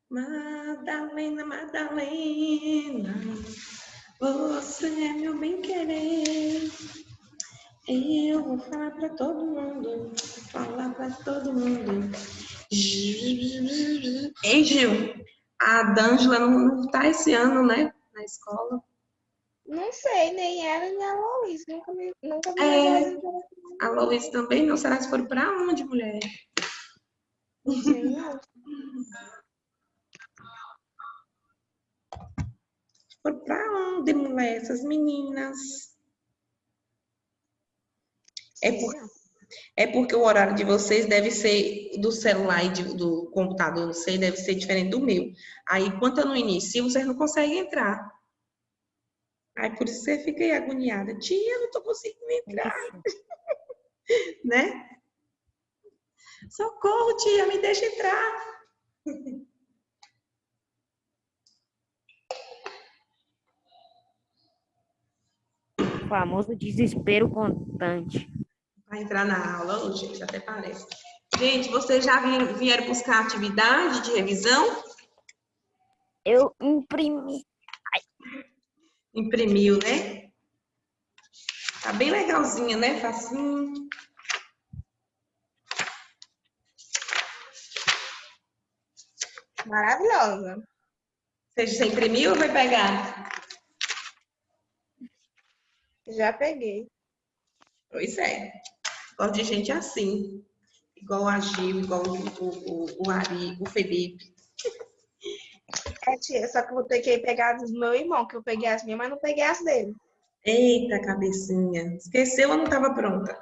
Madalena, Madalena, você é meu bem-querer. Eu vou falar pra todo mundo, Ei, Gil, a D'Angela não tá esse ano, né, na escola. Não sei, nem ela nem a Lois. Nunca vi elas É, entrando. a Lois também não. Será que foram pra onde, mulher? Não sei, não. Foram pra onde, mulher, essas meninas? É, Sei, por, não. é porque o horário de vocês deve ser do celular e do computador, não sei, deve ser diferente do meu. Aí, enquanto eu não inicio, vocês não conseguem entrar. Aí, por isso você fica aí agoniada. Tia, eu não tô conseguindo entrar, Isso. né? Socorro, tia, me deixa entrar. O famoso desespero constante. Vai entrar na aula hoje, gente, até parece. Gente, vocês já vieram buscar atividade de revisão? Eu imprimi. Imprimiu, né? Tá bem legalzinha, né? Facinho. Maravilhosa. Você imprimiu ou vai pegar? Já peguei. Pois é. Gosto de gente assim. Igual a Gil, igual o Ari, o Felipe. É, tia, só que eu vou ter que pegar as do meu irmão, que eu peguei as minhas, mas não peguei as dele. Eita, cabecinha. Esqueceu ou não estava pronta?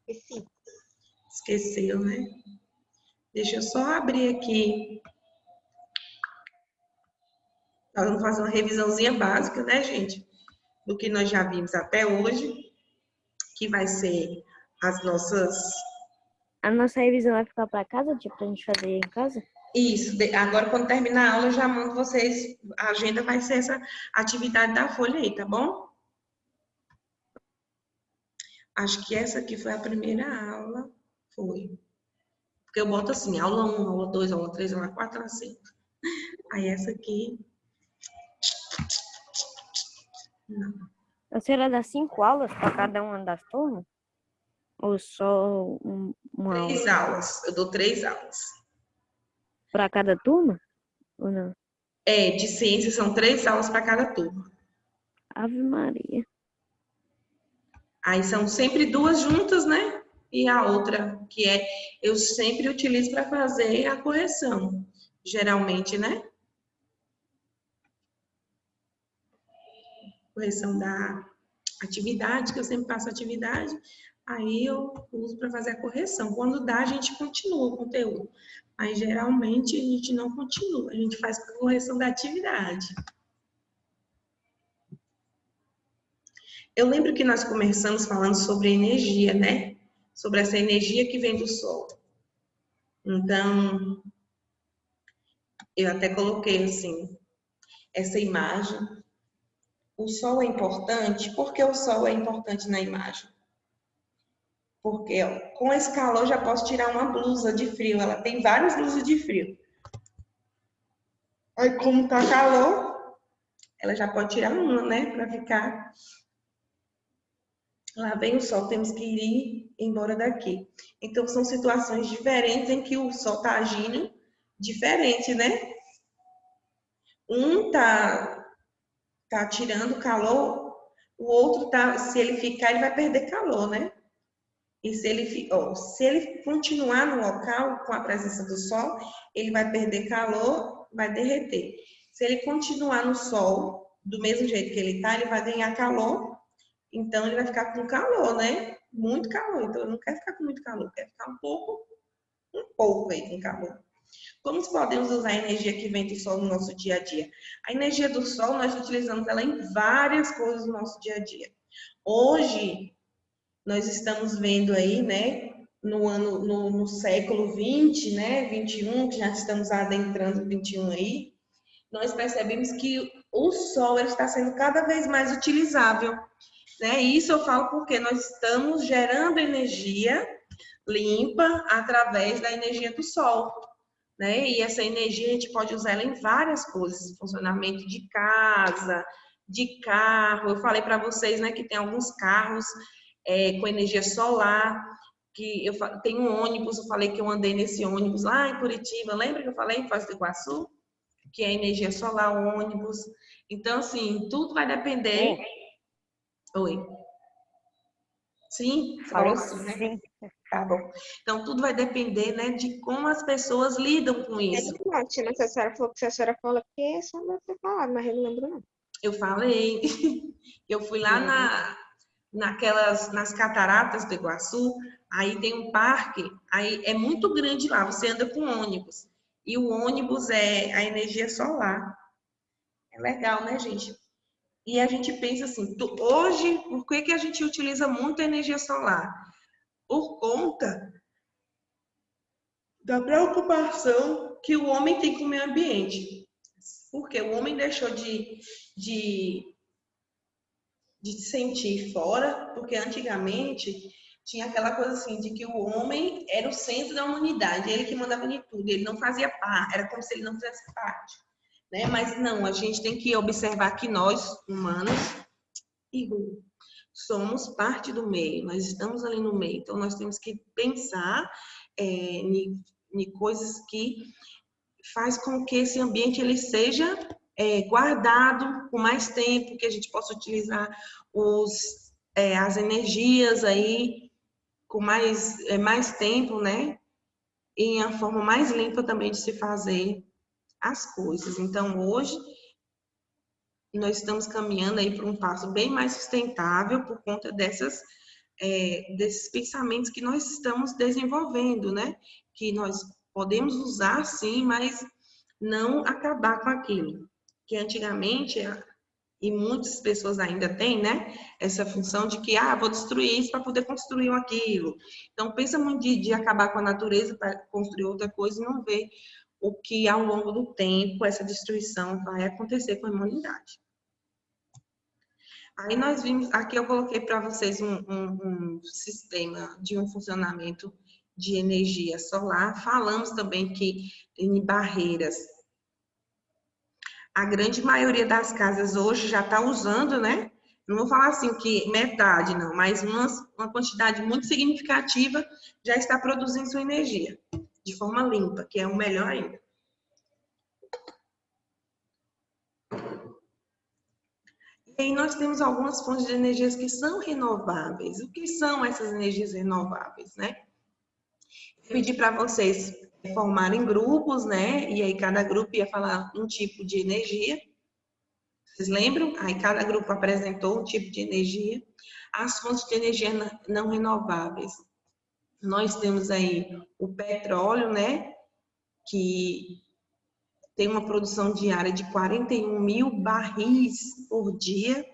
Esqueci. Esqueceu, né? Deixa eu só abrir aqui. Nós vamos fazer uma revisãozinha básica, né, gente? Do que nós já vimos até hoje, que vai ser as nossas. A nossa revisão vai ficar para casa, tipo, pra gente fazer em casa? Isso, agora quando terminar a aula, eu já mando vocês. A agenda vai ser essa atividade da folha aí, tá bom? Acho que essa aqui foi a primeira aula. Foi. Porque eu boto assim, aula 1, aula 2, aula 3, aula 4, aula 5. Aí essa aqui. Não. A senhora dá 5 aulas para cada uma das turmas? Ou só uma aula? 3 aulas. Eu dou 3 aulas. Para cada turma? Ou não? É, de ciências são 3 aulas para cada turma. Ave Maria. Aí são sempre 2 juntas, né? E a outra, que é, eu sempre utilizo para fazer a correção. Geralmente, né? Correção da atividade, que eu sempre faço atividade. Aí eu uso para fazer a correção. Quando dá, a gente continua o conteúdo. Mas geralmente a gente não continua, a gente faz a correção da atividade. Eu lembro que nós começamos falando sobre energia, né? Sobre essa energia que vem do Sol. Então, eu até coloquei assim, essa imagem. O Sol é importante? Por que o Sol é importante na imagem? Porque ó, com esse calor já posso tirar uma blusa de frio. Ela tem várias blusas de frio. Aí, como tá calor, ela já pode tirar uma, né? Para ficar. Lá vem o sol, temos que ir embora daqui. Então, são situações diferentes em que o sol está agindo diferente, né? Um tá tirando calor, o outro tá, se ele ficar, ele vai perder calor, né? E se ele continuar no local com a presença do sol, ele vai perder calor, vai derreter. Se ele continuar no sol, do mesmo jeito que ele está, ele vai ganhar calor, então ele vai ficar com calor, né? Muito calor. Então eu não quero ficar com muito calor, quero ficar um pouco aí com calor. Como podemos usar a energia que vem do sol no nosso dia a dia? A energia do sol, nós utilizamos ela em várias coisas no nosso dia a dia. Hoje, nós estamos vendo aí, né, no século 20, né, 21, que já estamos adentrando o 21 aí, nós percebemos que o sol ele está sendo cada vez mais utilizável, né? E isso eu falo porque nós estamos gerando energia limpa através da energia do sol. né? E essa energia a gente pode usar ela em várias coisas, funcionamento de casa, de carro. Eu falei para vocês, né, que tem alguns carros com energia solar, que tem um ônibus, eu falei que eu andei nesse ônibus lá em Curitiba, lembra que eu falei em Foz do Iguaçu? Que é energia solar, o ônibus. Então, assim, tudo vai depender. Oi. Sim, você falou sim, né? Sim. Tá bom. Então, tudo vai depender, né, de como as pessoas lidam com isso. Não, Tina, se a senhora falou que a senhora fala que é só não ter falado, mas eu não lembro não. Eu falei, eu fui lá nas cataratas do Iguaçu, aí tem um parque, aí é muito grande lá, você anda com ônibus. E o ônibus é a energia solar. É legal, né, gente? E a gente pensa assim, hoje, por que a gente utiliza muito a energia solar? Por conta da preocupação que o homem tem com o meio ambiente. Porque o homem deixou de se sentir fora, porque antigamente tinha aquela coisa assim, de que o homem era o centro da humanidade, ele que mandava em tudo, ele não fazia parte, era como se ele não fizesse parte. Né? Mas não, a gente tem que observar que nós, humanos, somos parte do meio, nós estamos ali no meio, então nós temos que pensar em coisas que faz com que esse ambiente ele seja guardado por mais tempo, que a gente possa utilizar as energias aí com mais tempo, né? E a forma mais limpa também de se fazer as coisas. Então, hoje, nós estamos caminhando aí para um passo bem mais sustentável por conta desses pensamentos que nós estamos desenvolvendo, né? Que nós podemos usar sim, mas não acabar com aquilo. Que antigamente, e muitas pessoas ainda têm, né? Essa função de que, vou destruir isso para poder construir aquilo. Então, pensa muito de acabar com a natureza para construir outra coisa e não ver o que ao longo do tempo essa destruição vai acontecer com a humanidade. Aí nós vimos, aqui eu coloquei para vocês um sistema de um funcionamento de energia solar. Falamos também que em barreiras, a grande maioria das casas hoje já está usando, né? Não vou falar assim que metade, não, mas uma quantidade muito significativa já está produzindo sua energia de forma limpa, que é o melhor ainda. E aí nós temos algumas fontes de energias que são renováveis. O que são essas energias renováveis, né? Eu pedi para vocês formarem grupos, né? E aí cada grupo ia falar um tipo de energia. Vocês lembram? Aí cada grupo apresentou um tipo de energia. As fontes de energia não renováveis. Nós temos aí o petróleo, né? Que tem uma produção diária de 41 mil barris por dia.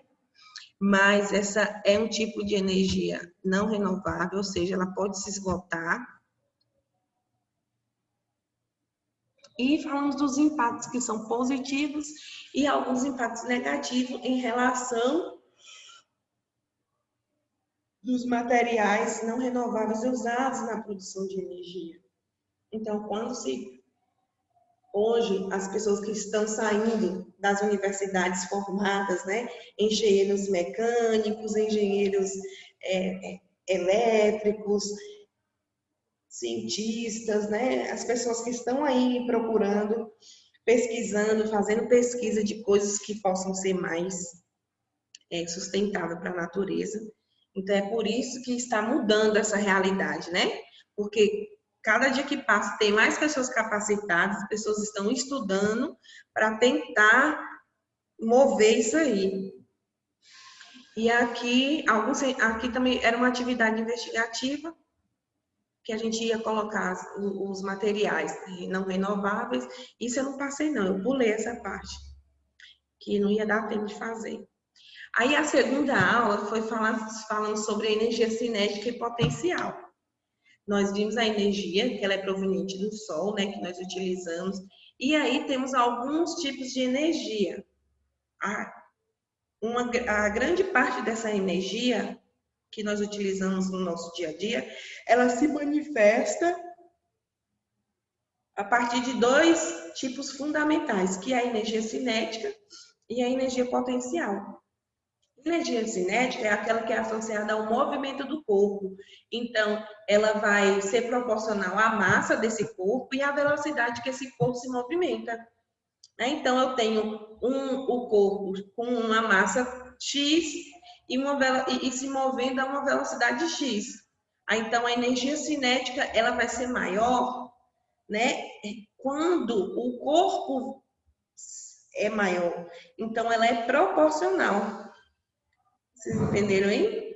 Mas essa é um tipo de energia não renovável, ou seja, ela pode se esgotar. E falamos dos impactos que são positivos e alguns impactos negativos em relação dos materiais não renováveis usados na produção de energia. Então, hoje, as pessoas que estão saindo das universidades formadas, né, engenheiros mecânicos, engenheiros elétricos, cientistas, né, as pessoas que estão aí procurando, pesquisando, fazendo pesquisa de coisas que possam ser mais sustentáveis para a natureza. Então, é por isso que está mudando essa realidade, né? Porque cada dia que passa tem mais pessoas capacitadas, as pessoas estão estudando para tentar mover isso aí. E aqui também era uma atividade investigativa que a gente ia colocar os materiais não renováveis. Isso eu não passei não, eu pulei essa parte, que não ia dar tempo de fazer. Aí a segunda aula foi falando sobre a energia cinética e potencial. Nós vimos a energia, que ela é proveniente do Sol, né, que nós utilizamos. E aí temos alguns tipos de energia. A grande parte dessa energia que nós utilizamos no nosso dia a dia, ela se manifesta a partir de dois tipos fundamentais, que é a energia cinética e a energia potencial. Energia cinética é aquela que é associada ao movimento do corpo. Então, ela vai ser proporcional à massa desse corpo e à velocidade que esse corpo se movimenta. Então, eu tenho o corpo com uma massa X e se movendo a uma velocidade X. Então, a energia cinética ela vai ser maior, né, quando o corpo é maior. Então, ela é proporcional. Vocês entenderam aí?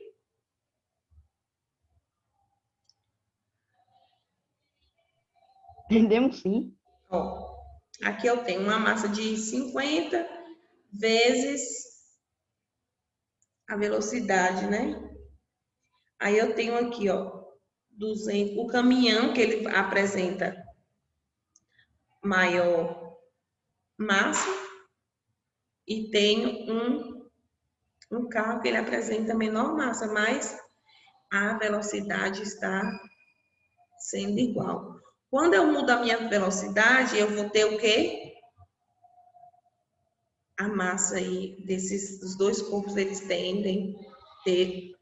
Entendemos sim. Ó, aqui eu tenho uma massa de 50 vezes a velocidade, né? Aí eu tenho aqui, ó, 200, o caminhão que ele apresenta maior massa e tenho um carro que ele apresenta menor massa, mas a velocidade está sendo igual. Quando eu mudo a minha velocidade, eu vou ter o quê? A massa aí dos dois corpos, eles tendem a ter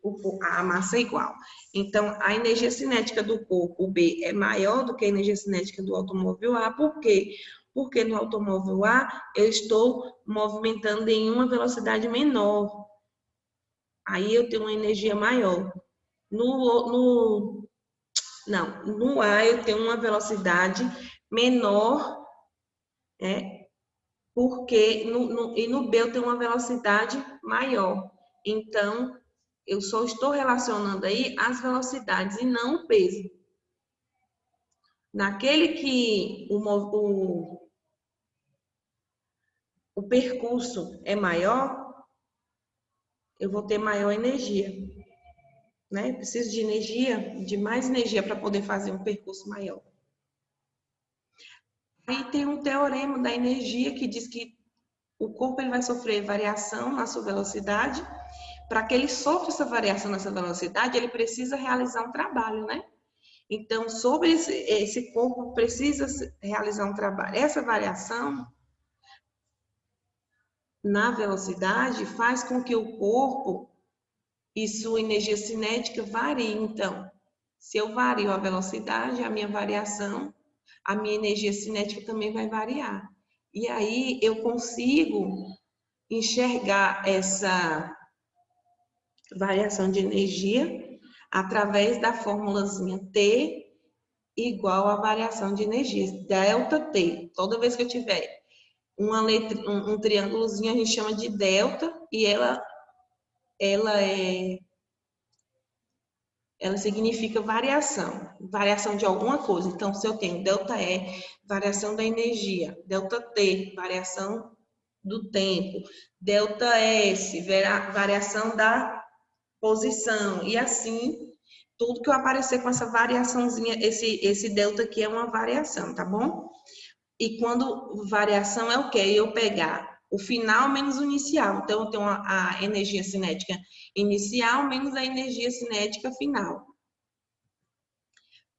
a massa igual. Então, a energia cinética do corpo B é maior do que a energia cinética do automóvel A. Por quê? Porque no automóvel A, eu estou movimentando em uma velocidade menor. Aí eu tenho uma energia maior. No A eu tenho uma velocidade menor, né? Porque no B eu tenho uma velocidade maior. Então, eu só estou relacionando aí as velocidades e não o peso. Naquele que o percurso é maior, eu vou ter maior energia, né? Preciso de energia, de mais energia para poder fazer um percurso maior. Aí tem um teorema da energia que diz que o corpo ele vai sofrer variação na sua velocidade. Para que ele sofra essa variação nessa velocidade, ele precisa realizar um trabalho, né? Então, sobre esse corpo precisa realizar um trabalho. Essa variação na velocidade faz com que o corpo e sua energia cinética variem. Então, se eu vario a velocidade, a minha variação, a minha energia cinética também vai variar. E aí eu consigo enxergar essa variação de energia através da formulazinha T igual à variação de energia, delta T. Toda vez que eu tiver uma letra, um triângulozinho, a gente chama de delta e ela significa variação de alguma coisa. Então, se eu tenho delta E, variação da energia, delta T, variação do tempo, delta S, variação da posição, e assim, tudo que eu aparecer com essa variaçãozinha, esse delta aqui é uma variação, tá bom? E quando variação é o quê? Eu pegar o final menos o inicial. Então, eu tenho a energia cinética inicial menos a energia cinética final.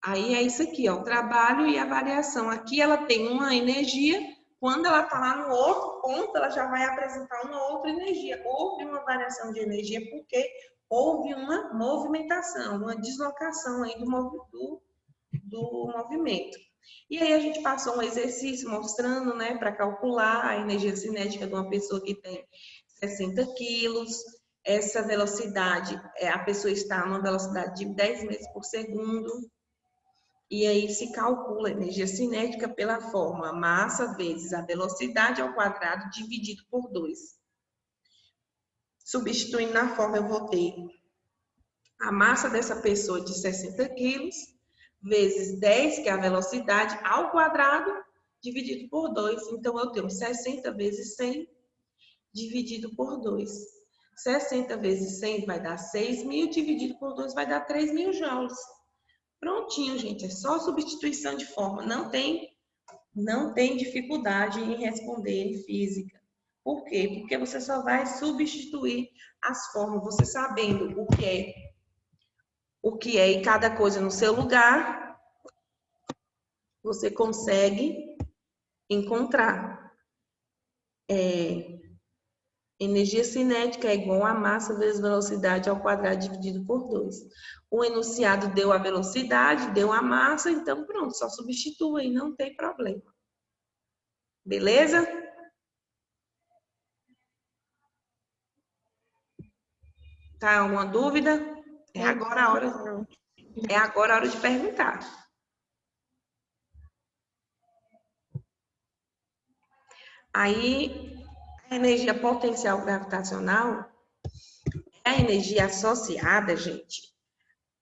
Aí é isso aqui, ó, o trabalho e a variação. Aqui ela tem uma energia, quando ela está lá no outro ponto, ela já vai apresentar uma outra energia. Houve uma variação de energia porque houve uma movimentação, uma deslocação aí do movimento. E aí a gente passou um exercício mostrando, né, para calcular a energia cinética de uma pessoa que tem 60 quilos. Essa velocidade, a pessoa está numa velocidade de 10 metros por segundo. E aí se calcula a energia cinética pela fórmula massa vezes a velocidade ao quadrado dividido por 2. Substituindo na fórmula, eu vou ter a massa dessa pessoa de 60 quilos, vezes 10, que é a velocidade, ao quadrado, dividido por 2. Então, eu tenho 60 vezes 100, dividido por 2. 60 vezes 100 vai dar 6.000, dividido por 2 vai dar 3.000 joules. Prontinho, gente. É só substituição de fórmula. Não tem dificuldade em responder em física. Por quê? Porque você só vai substituir as fórmulas, você sabendo o que é e cada coisa no seu lugar, você consegue encontrar. Energia cinética é igual a massa vezes velocidade ao quadrado dividido por 2. O enunciado deu a velocidade, deu a massa, então pronto, só substitua e não tem problema. Beleza? Tá, alguma dúvida? É agora a hora de perguntar. Aí, a energia potencial gravitacional é a energia associada, gente,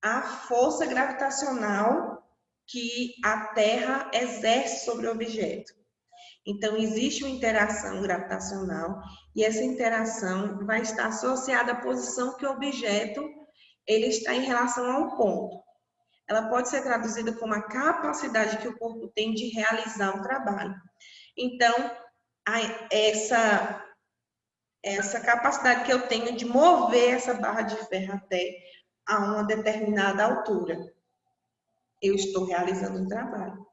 à força gravitacional que a Terra exerce sobre o objeto. Então, existe uma interação gravitacional e essa interação vai estar associada à posição que o objeto ele está em relação ao ponto. Ela pode ser traduzida como a capacidade que o corpo tem de realizar um trabalho. Então, essa capacidade que eu tenho de mover essa barra de ferro até a uma determinada altura, eu estou realizando um trabalho.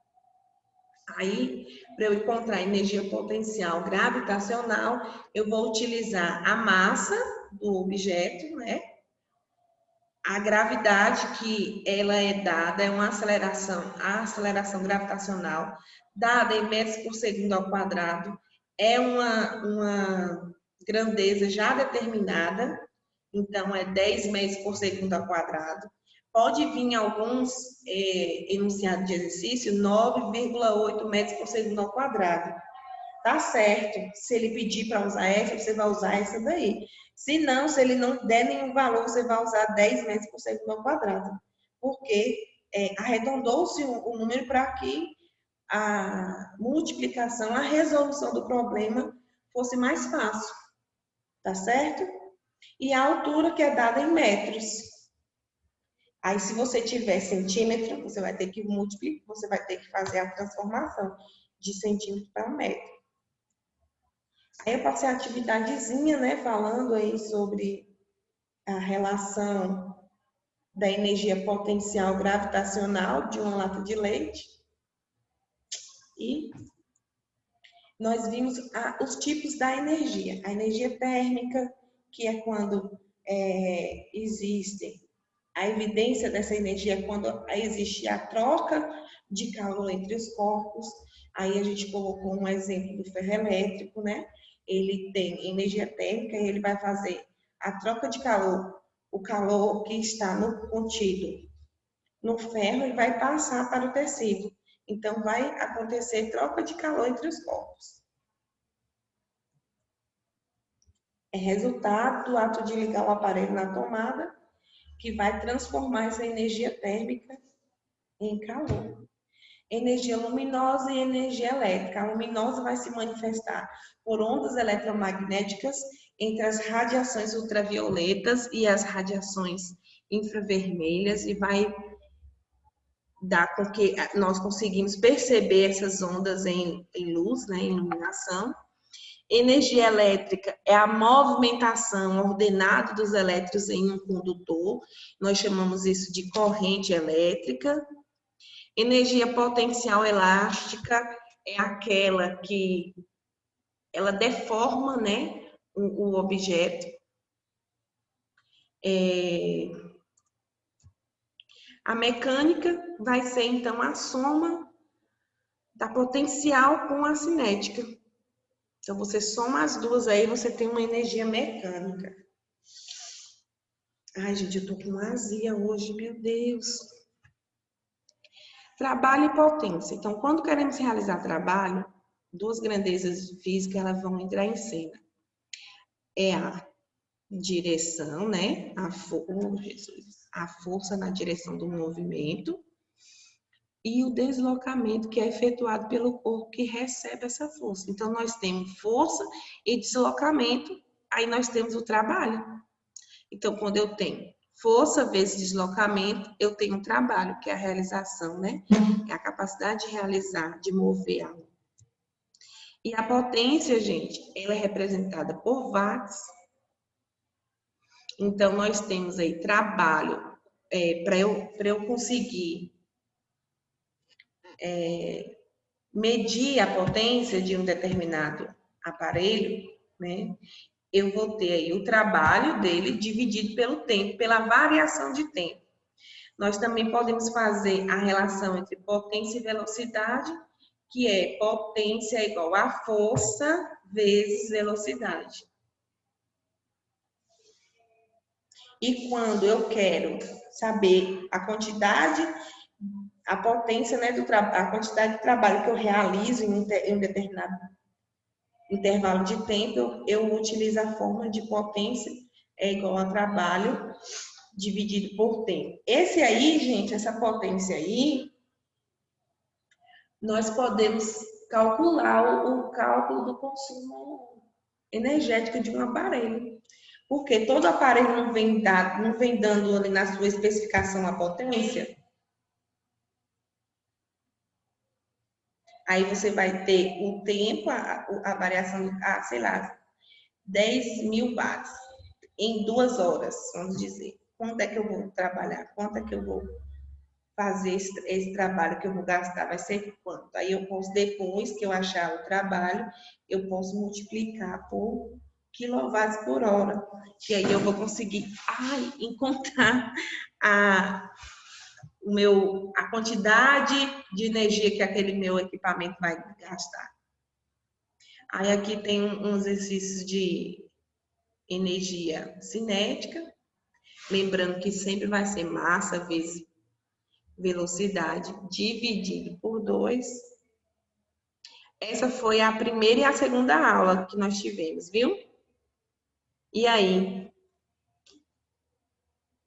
Aí, para eu encontrar energia potencial gravitacional, eu vou utilizar a massa do objeto, né? A gravidade que ela é dada é uma aceleração, a aceleração gravitacional dada em metros por segundo ao quadrado é uma grandeza já determinada, então é 10 metros por segundo ao quadrado. Pode vir em alguns enunciados de exercício 9,8 metros por segundo ao quadrado. Tá certo. Se ele pedir para usar essa, você vai usar essa daí. Se não, se ele não der nenhum valor, você vai usar 10 metros por segundo ao quadrado. Porque arredondou-se o número para que a multiplicação, a resolução do problema fosse mais fácil. Tá certo? E a altura que é dada em metros. Aí, se você tiver centímetro, você vai ter que multiplicar, você vai ter que fazer a transformação de centímetro para metro. Aí eu passei a atividadezinha, né, falando aí sobre a relação da energia potencial gravitacional de uma lata de leite. E nós vimos os tipos da energia. A energia térmica, que é quando existe a evidência dessa energia, é quando existe a troca de calor entre os corpos. Aí a gente colocou um exemplo do ferro elétrico, né? Ele tem energia térmica e ele vai fazer a troca de calor, o calor que está contido no ferro e vai passar para o tecido. Então, vai acontecer troca de calor entre os corpos. É resultado do ato de ligar o aparelho na tomada que vai transformar essa energia térmica em calor. Energia luminosa e energia elétrica. A luminosa vai se manifestar por ondas eletromagnéticas entre as radiações ultravioletas e as radiações infravermelhas e vai dar com que nós conseguimos perceber essas ondas em luz, né, em iluminação. Energia elétrica é a movimentação ordenada dos elétrons em um condutor. Nós chamamos isso de corrente elétrica. Energia potencial elástica é aquela que ela deforma, né, o objeto. A mecânica vai ser, então, a soma da potencial com a cinética. Então, você soma as duas aí, você tem uma energia mecânica. Ai, gente, eu tô com azia hoje, meu Deus. Trabalho e potência. Então, quando queremos realizar trabalho, duas grandezas físicas elas vão entrar em cena. É a direção, né? A força na direção do movimento e o deslocamento que é efetuado pelo corpo que recebe essa força. Então, nós temos força e deslocamento, aí nós temos o trabalho. Então, quando eu tenho força vezes deslocamento, eu tenho um trabalho, que é a realização, né? É a capacidade de realizar, de mover algo. E a potência, gente, ela é representada por watts. Então, nós temos aí trabalho para eu conseguir medir a potência de um determinado aparelho, né, eu vou ter aí o trabalho dele dividido pelo tempo, pela variação de tempo. Nós também podemos fazer a relação entre potência e velocidade, que é potência igual a força vezes velocidade. E quando eu quero saber a quantidade, a potência, né, a quantidade de trabalho que eu realizo em um determinado intervalo de tempo, eu utilizo a fórmula de potência é igual a trabalho dividido por tempo. Esse aí, gente, essa potência aí, nós podemos calcular o cálculo do consumo energético de um aparelho. Porque todo aparelho não vem dando ali na sua especificação a potência. Aí você vai ter o tempo, a variação, sei lá, 10.000 watts em 2 horas, vamos dizer. Quanto é que eu vou trabalhar? Quanto é que eu vou fazer esse trabalho que eu vou gastar? Vai ser quanto? Aí eu posso, depois que eu achar o trabalho, eu posso multiplicar por quilowatts por hora. E aí eu vou conseguir encontrar a quantidade de energia que aquele meu equipamento vai gastar. Aí aqui tem uns exercícios de energia cinética, lembrando que sempre vai ser massa vezes velocidade dividido por 2. Essa foi a primeira e a segunda aula que nós tivemos, viu? E aí?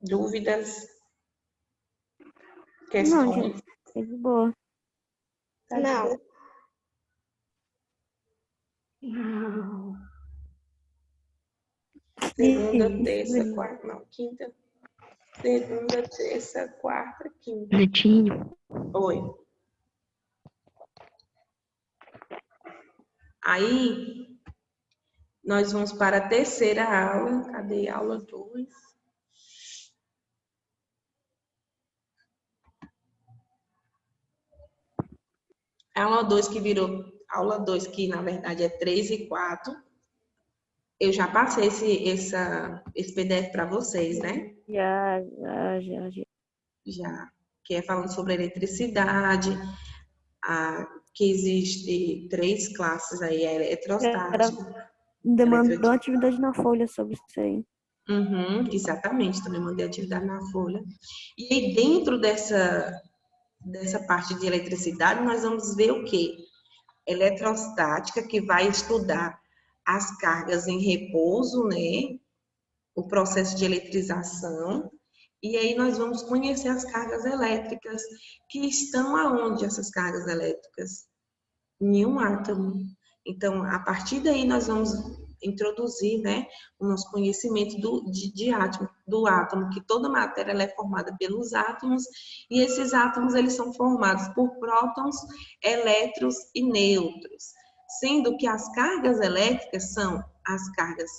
Dúvidas? Questões? Não, gente, foi de boa. Tá de Não. boa? Segunda, terça, quarta, não, quinta. Segunda, terça, quarta, quinta. Netinho. Oi. Aí, nós vamos para a terceira aula. Cadê a aula 2? Aula 2 que virou aula 2, que na verdade é 3 e 4. Eu já passei esse PDF para vocês, né? Já. Já. Que é falando sobre eletricidade, que existe 3 classes aí, a eletrostática. Ainda mandou atividade na folha sobre isso aí. Exatamente, também mandei atividade na folha. E aí, dentro dessa parte de eletricidade, nós vamos ver o quê? Eletrostática, que vai estudar as cargas em repouso, né? O processo de eletrização. E aí nós vamos conhecer as cargas elétricas, que estão aonde essas cargas elétricas? Em um átomo. Então, a partir daí nós vamos introduzir, né, o nosso conhecimento do átomo, que toda matéria ela é formada pelos átomos, e esses átomos eles são formados por prótons, elétrons e nêutrons, sendo que as cargas elétricas são as cargas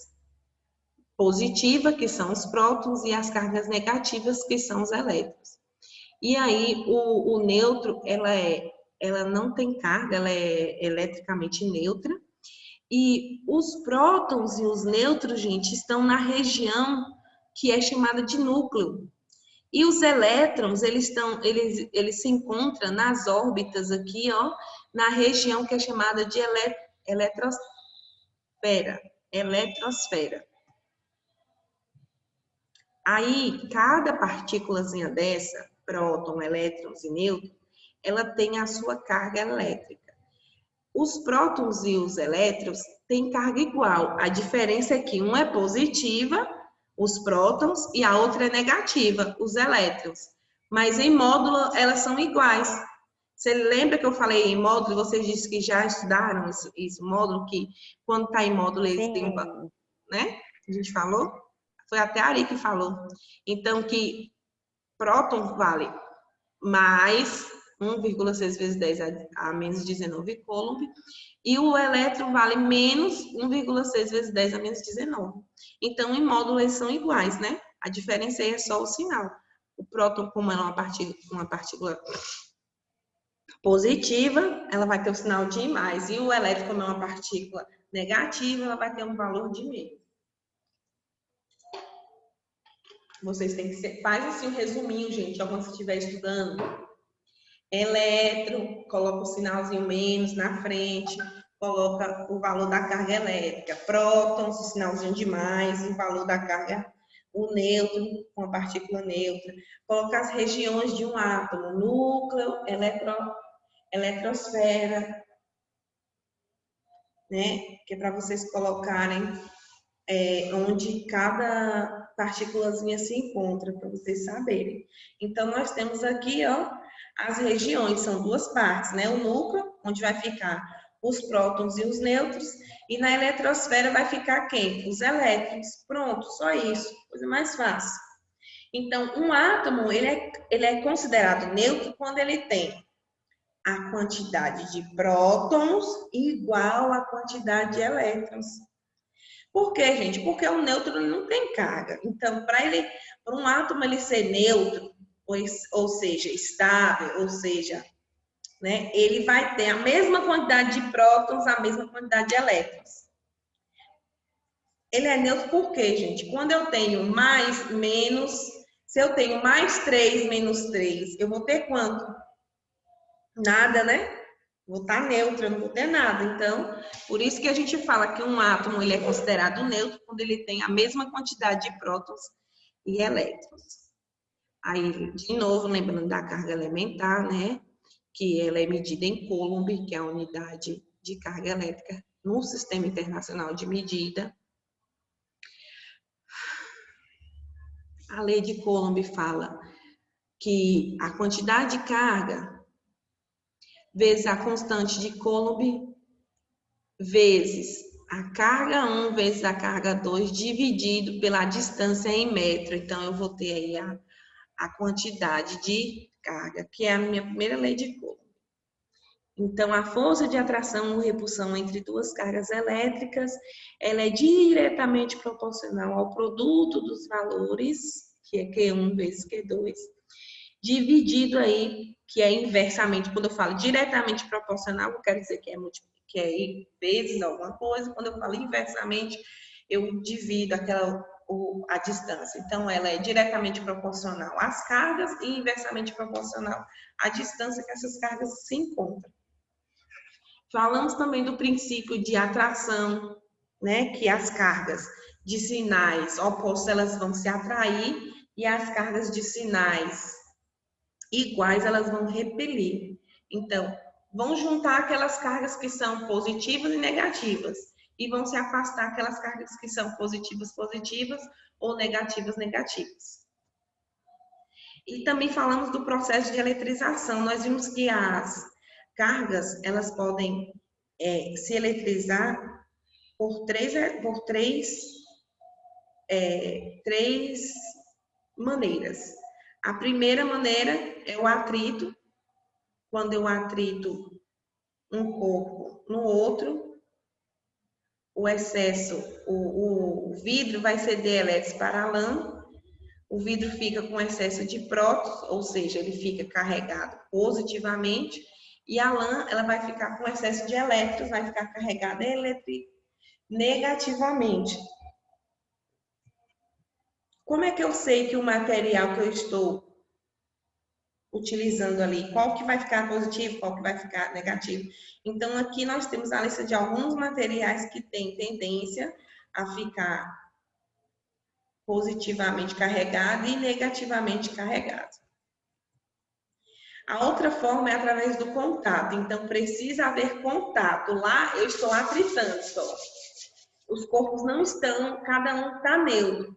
positivas, que são os prótons, e as cargas negativas, que são os elétrons. E aí, o nêutron, ela não tem carga, ela é eletricamente neutra. E os prótons e os nêutrons, gente, estão na região que é chamada de núcleo. E os elétrons, eles se encontram nas órbitas aqui, ó, na região que é chamada de eletrosfera. Aí, cada partículazinha dessa, próton, elétrons e nêutrons, ela tem a sua carga elétrica. Os prótons e os elétrons têm carga igual. A diferença é que uma é positiva, os prótons, e a outra é negativa, os elétrons. Mas em módulo, elas são iguais. Você lembra que eu falei em módulo? Vocês disseram que já estudaram esse módulo, que quando está em módulo, eles têm, né? A gente falou? Foi até a Ari que falou. Então, que próton vale mais 1,6 vezes 10 a menos 19 coulomb, e o elétron vale menos 1,6 vezes 10 a menos 19. Então, em módulo, eles são iguais, né? A diferença aí é só o sinal. O próton, como é uma partícula positiva, ela vai ter o sinal de mais. E o elétron, como é uma partícula negativa, ela vai ter um valor de menos. Vocês têm que ser... Faz assim um resuminho, gente, ó, quando você estiver estudando. Elétron, coloca o sinalzinho menos na frente, coloca o valor da carga elétrica. Prótons, o sinalzinho de mais, o valor da carga, o nêutron, com a partícula neutra. Coloca as regiões de um átomo, núcleo, eletrosfera, né? Que é para vocês colocarem onde cada partículazinha se encontra, para vocês saberem. Então, nós temos aqui, ó, as regiões, são duas partes, né? O núcleo, onde vai ficar os prótons e os nêutrons, e na eletrosfera vai ficar quem? Os elétrons. Pronto, só isso, coisa mais fácil. Então, um átomo, ele é considerado neutro quando ele tem a quantidade de prótons igual à quantidade de elétrons. Por quê, gente? Porque o nêutron não tem carga. Então, para um átomo ele ser neutro, ou seja, estável, ou seja, né, ele vai ter a mesma quantidade de prótons, a mesma quantidade de elétrons. Ele é neutro por quê, gente? Quando eu tenho mais, menos, se eu tenho mais 3 menos 3, eu vou ter quanto? Nada, né? Vou estar neutra, eu não vou ter nada. Então, por isso que a gente fala que um átomo ele é considerado neutro quando ele tem a mesma quantidade de prótons e elétrons. Aí, de novo, lembrando da carga elementar, né? Que ela é medida em Coulomb, que é a unidade de carga elétrica no Sistema Internacional de Medida. A lei de Coulomb fala que a quantidade de carga vezes a constante de Coulomb vezes a carga 1 vezes a carga 2 dividido pela distância em metro. Então, eu vou ter aí a quantidade de carga, que é a minha primeira lei de Coulomb. Então, a força de atração ou repulsão entre duas cargas elétricas, ela é diretamente proporcional ao produto dos valores, que é Q1 vezes Q2, dividido aí, que é inversamente, quando eu falo diretamente proporcional, eu quero dizer que é vezes alguma coisa, quando eu falo inversamente, eu divido a distância. Então, ela é diretamente proporcional às cargas e inversamente proporcional à distância que essas cargas se encontram. Falamos também do princípio de atração, né? Que as cargas de sinais opostos, elas vão se atrair e as cargas de sinais iguais, elas vão repelir. Então, vão juntar aquelas cargas que são positivas e negativas e vão se afastar aquelas cargas que são positivas, positivas ou negativas, negativas. E também falamos do processo de eletrização. Nós vimos que as cargas, elas podem se eletrizar por três maneiras. A primeira maneira é o atrito, quando eu atrito um corpo no outro, o excesso, o vidro vai ceder elétrons para a lã, o vidro fica com excesso de prótons, ou seja, ele fica carregado positivamente, e a lã ela vai ficar com excesso de elétrons, vai ficar carregada negativamente. Como é que eu sei que o material que eu estou utilizando ali, qual que vai ficar positivo, qual que vai ficar negativo? Então, aqui nós temos a lista de alguns materiais que têm tendência a ficar positivamente carregado e negativamente carregado. A outra forma é através do contato. Então, precisa haver contato. Lá, eu estou atritando só. Os corpos não estão, cada um está neutro.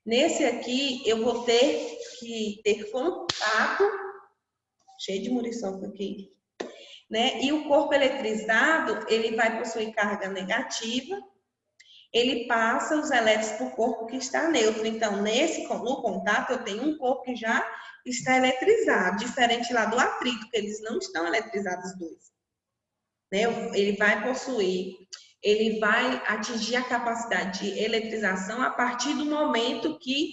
Nesse aqui, eu vou ter que ter contato, cheio de muriçoca aqui, né? E o corpo eletrizado, ele vai possuir carga negativa, ele passa os elétrons para o corpo que está neutro. Então, no contato, eu tenho um corpo que já está eletrizado, diferente lá do atrito, que eles não estão eletrizados os dois. Né? Ele vai atingir a capacidade de eletrização a partir do momento que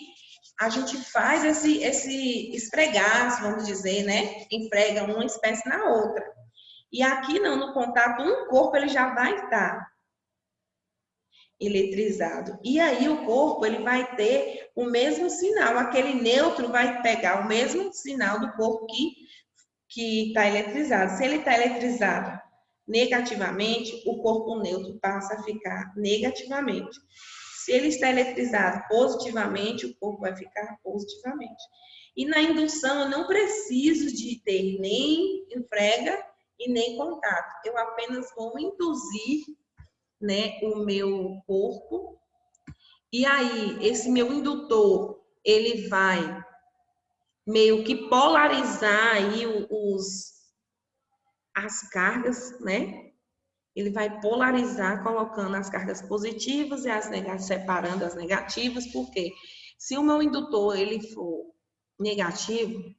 a gente faz esse esfregar, vamos dizer, né? Emprega uma espécie na outra. E aqui não, no contato, um corpo ele já vai estar eletrizado. E aí o corpo ele vai ter o mesmo sinal, aquele neutro vai pegar o mesmo sinal do corpo que está eletrizado. Se ele está eletrizado negativamente, o corpo neutro passa a ficar negativamente. Se ele está eletrizado positivamente, o corpo vai ficar positivamente. E na indução, eu não preciso de ter nem emprega e nem contato. Eu apenas vou induzir, né, o meu corpo. E aí, esse meu indutor, ele vai meio que polarizar aí as cargas, né? Ele vai polarizar, colocando as cargas positivas e as negativas, separando as negativas, porque se o meu indutor ele for negativo,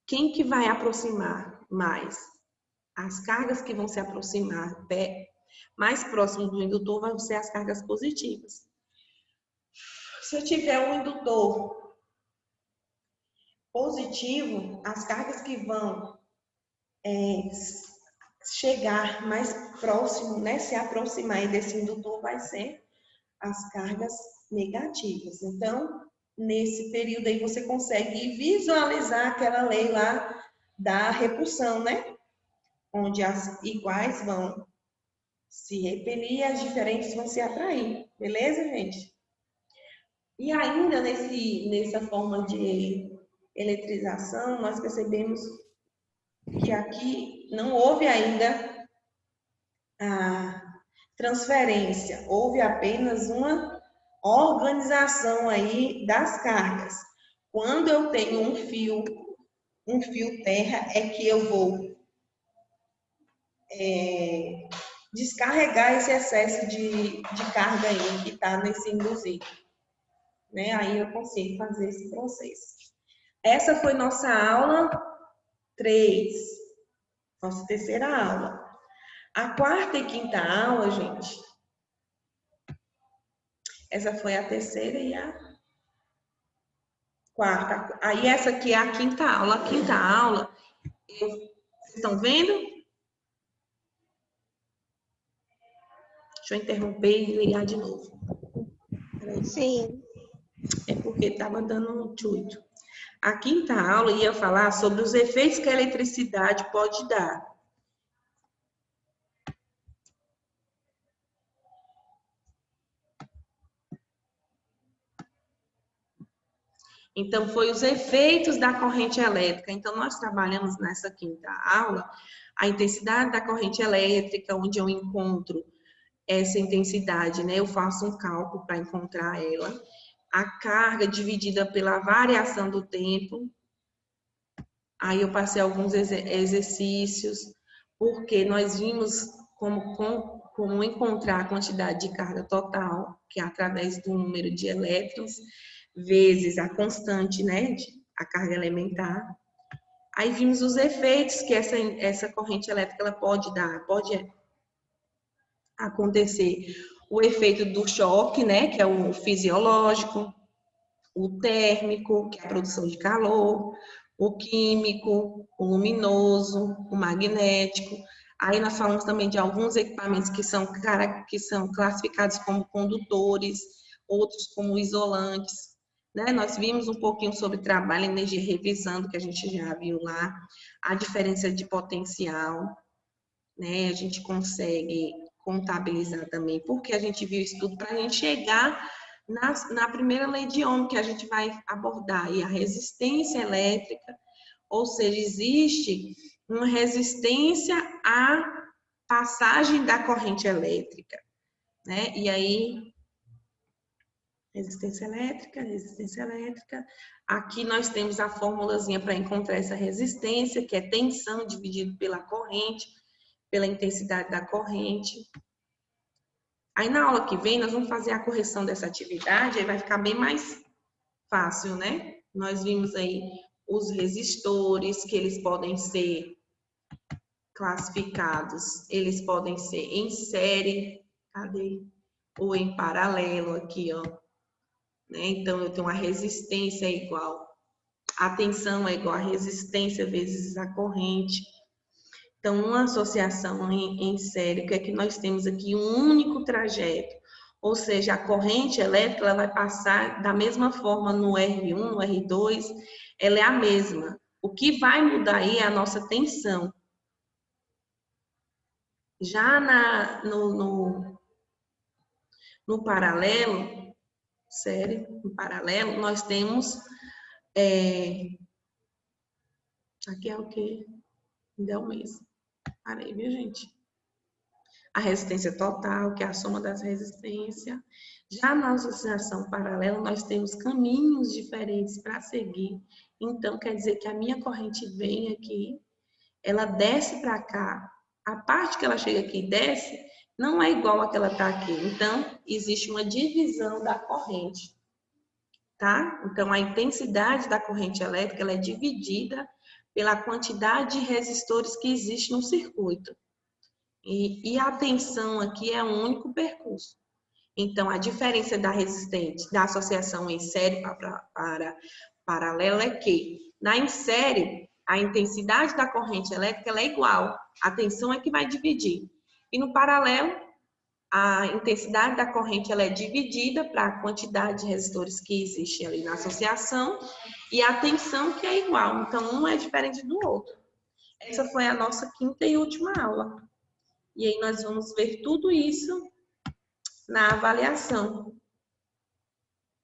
quem que vai aproximar mais? As cargas que vão se aproximar mais próximo do indutor vão ser as cargas positivas. Se eu tiver um indutor positivo, as cargas que vão chegar mais próximo, né, se aproximar desse indutor, vai ser as cargas negativas. Então, nesse período aí, você consegue visualizar aquela lei lá da repulsão, né? Onde as iguais vão se repelir e as diferentes vão se atrair. Beleza, gente? E ainda nessa forma de eletrização, nós percebemos que aqui não houve ainda a transferência, houve apenas uma organização aí das cargas. Quando eu tenho um fio terra, é que eu vou descarregar esse excesso de carga aí que está nesse induzido. Né? Aí eu consigo fazer esse processo. Essa foi nossa aula 3, nossa terceira aula. A quarta e quinta aula, gente, essa foi a terceira e a quarta. Aí essa aqui é a quinta aula. A quinta aula, vocês estão vendo? Deixa eu interromper e ligar de novo. Sim. É porque estava dando um tchuito. A quinta aula ia falar sobre os efeitos que a eletricidade pode dar. Então, foi os efeitos da corrente elétrica. Então, nós trabalhamos nessa quinta aula a intensidade da corrente elétrica, onde eu encontro essa intensidade, né? Eu faço um cálculo para encontrar ela. A carga dividida pela variação do tempo. Aí eu passei alguns exercícios, porque nós vimos como encontrar a quantidade de carga total, que é através do número de elétrons, vezes a constante, né, a carga elementar. Aí vimos os efeitos que essa corrente elétrica ela pode dar, pode acontecer o efeito do choque, né, que é o fisiológico, o térmico, que é a produção de calor, o químico, o luminoso, o magnético. Aí nós falamos também de alguns equipamentos que são classificados como condutores, outros como isolantes. Né? Nós vimos um pouquinho sobre trabalho, energia, revisando, que a gente já viu lá, a diferença de potencial, né? A gente consegue contabilizar também, porque a gente viu isso tudo para a gente chegar na primeira lei de Ohm, que a gente vai abordar aí, a resistência elétrica, ou seja, existe uma resistência à passagem da corrente elétrica, né? E aí, resistência elétrica. Aqui nós temos a formulazinha para encontrar essa resistência, que é tensão dividido pela corrente, pela intensidade da corrente. Aí na aula que vem nós vamos fazer a correção dessa atividade, aí vai ficar bem mais fácil, né? Nós vimos aí os resistores, que eles podem ser classificados, eles podem ser em série, cadê? Ou em paralelo aqui, ó. né? Então, eu tenho uma resistência igual, a tensão é igual a resistência vezes a corrente. Então, uma associação em série, o que é que nós temos aqui? Um único trajeto. Ou seja, a corrente elétrica ela vai passar da mesma forma no R1, no R2, ela é a mesma. O que vai mudar aí é a nossa tensão. Já no paralelo, no paralelo, nós temos. Aqui é o que? Ainda é o mesmo. Parei, viu, gente? A resistência total, que é a soma das resistências. Já na associação paralela, nós temos caminhos diferentes para seguir. Então, quer dizer que a minha corrente vem aqui, ela desce para cá. A parte que ela chega aqui e desce, não é igual a que ela está aqui. Então, existe uma divisão da corrente. Tá? Então, a intensidade da corrente elétrica ela é dividida pela quantidade de resistores que existe no circuito. E a tensão aqui é um único percurso. Então, a diferença da resistente, da associação em série para paralelo é que, na em série, a intensidade da corrente elétrica ela é igual, a tensão é que vai dividir. E no paralelo, a intensidade da corrente ela é dividida para a quantidade de resistores que existe ali na associação e a tensão que é igual. Então, um é diferente do outro. Essa foi a nossa quinta e última aula. E aí nós vamos ver tudo isso na avaliação.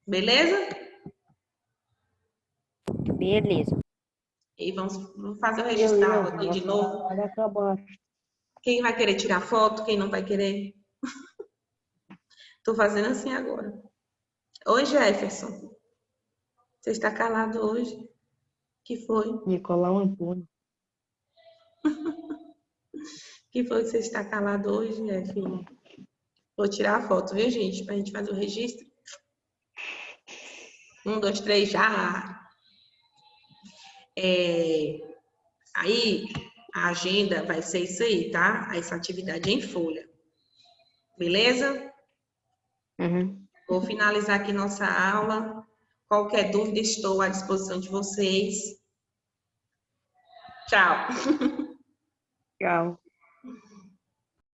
Beleza? Beleza. E vamos fazer o registro da aula aqui de novo. Quem vai querer tirar foto, quem não vai querer? Tô fazendo assim agora. Oi, Jefferson. Você está calado hoje? Que foi? Nicolau Antônio. Que foi que você está calado hoje, filho? Vou tirar a foto, viu, gente? Pra gente fazer o registro. 1, 2, 3, já! Aí, a agenda vai ser isso aí, tá? Essa atividade em folha. Beleza? Uhum. Vou finalizar aqui nossa aula. Qualquer dúvida, estou à disposição de vocês. Tchau. Tchau.